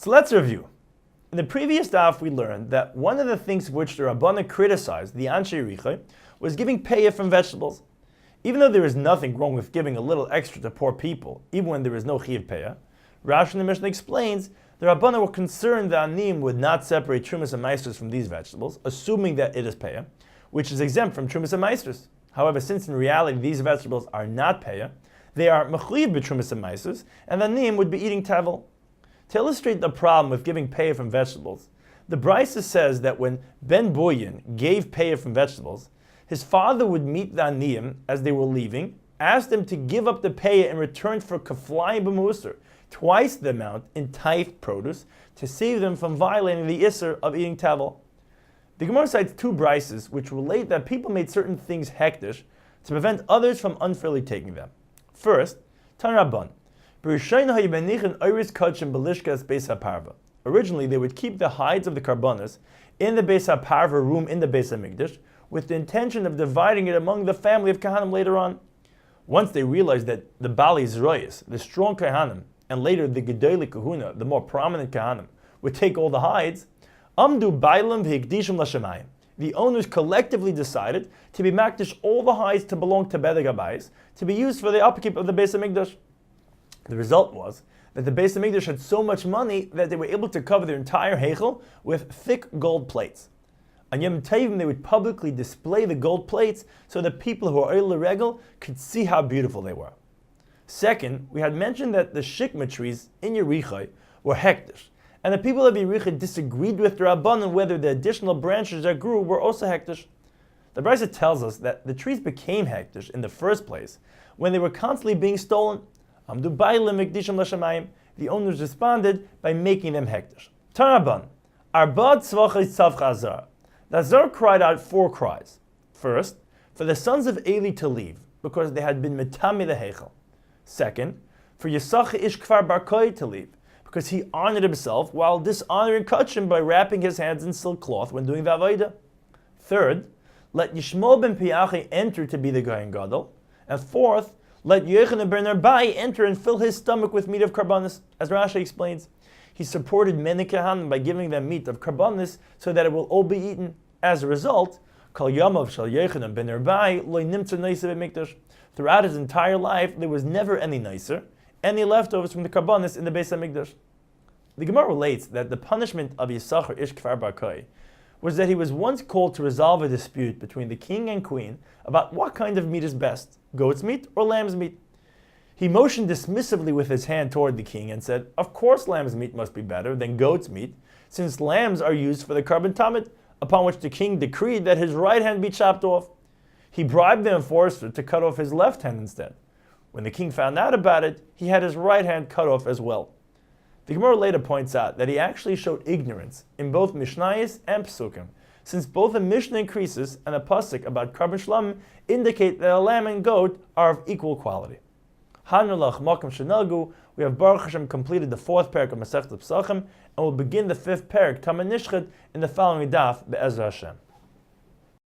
So let's review. In the previous daf, we learned that one of the things which the Rabbanan criticized the Anshe Richa was giving payah from vegetables. Even though there is nothing wrong with giving a little extra to poor people, even when there is no chiyuv payah, Rashi in the Mishnah explains the Rabbanan were concerned that Anim would not separate Trumas and Meisters from these vegetables, assuming that it is payah, which is exempt from Trumas and Meisters. However, since in reality these vegetables are not payah, they are mechuyev b'Trumas and Meisters, and Anim would be eating tavel. To illustrate the problem with giving payah from vegetables, the Brisa says that when Ben Boyin gave payah from vegetables, his father would meet the Aniyim as they were leaving, ask them to give up the payah in return for kaflayim b'musar, twice the amount in taif produce, to save them from violating the isser of eating tavel. The Gemara cites two Brises which relate that people made certain things hektish to prevent others from unfairly taking them. First, Tan Rabban. Originally, they would keep the hides of the karbanos in the Beis HaParva room in the Beis HaMikdash with the intention of dividing it among the family of Kahanim later on. Once they realized that the Bali Zroyas, the strong Kahanim, and later the Gedolei Kahuna, the more prominent Kahanim, would take all the hides, Amdu Bailam V'Hikdishim L'Shamayim. The owners collectively decided to be makdish all the hides to belong to Bedei Gabayis, to be used for the upkeep of the Beis HaMikdash. The result was that the Beis HaMikdash had so much money that they were able to cover their entire heichel with thick gold plates. On Yom Tovim, they would publicly display the gold plates so that people who are Oil Regel could see how beautiful they were. Second, we had mentioned that the shikma trees in Yerichai were hektish, and the people of Yerichai disagreed with the Rabbanan whether the additional branches that grew were also hektish. The Brisa tells us that the trees became hektish in the first place when they were constantly being stolen. The owners responded by making them hektish. Taraban, Arba tzvachai tzavcha azar. The Azar cried out 4 cries. First, for the sons of Eli to leave, because they had been metami the heichel. Second, for Yisachar ish kfar barkoi to leave, because he honored himself while dishonoring Kachim by wrapping his hands in silk cloth when doing the avodah. Third, let Yishmael ben Piachi enter to be the Goyen Gadol. And fourth, let Yochanan ben Arbai enter and fill his stomach with meat of karbanis. As Rashi explains, he supported many Kahanim by giving them meat of karbanis so that it will all be eaten. As a result, Kol Yamav shel Yochanan ben Arbai lo nimtzer neiser b'mikdash. Throughout his entire life, there was never any nicer, any leftovers from the karbanis in the Beis HaMikdash. The Gemara relates that the punishment of Yisachar ish kfar barkoi was that he was once called to resolve a dispute between the king and queen about what kind of meat is best, goat's meat or lamb's meat. He motioned dismissively with his hand toward the king and said, of course lamb's meat must be better than goat's meat, since lambs are used for the carbon tamid, upon which the king decreed that his right hand be chopped off. He bribed the enforcer to cut off his left hand instead. When the king found out about it, he had his right hand cut off as well. The Gemara later points out that he actually showed ignorance in both Mishnayos and Pesukim, since both the Mishnah increases and a pasuk about Karban Shlamim indicate that a lamb and goat are of equal quality. Hanulach Makam Shenalgu, we have Baruch Hashem completed the 4th parak of Masechet Pesachim, and will begin the 5th parak Taman Nishchet in the following daf Be'ezra Hashem.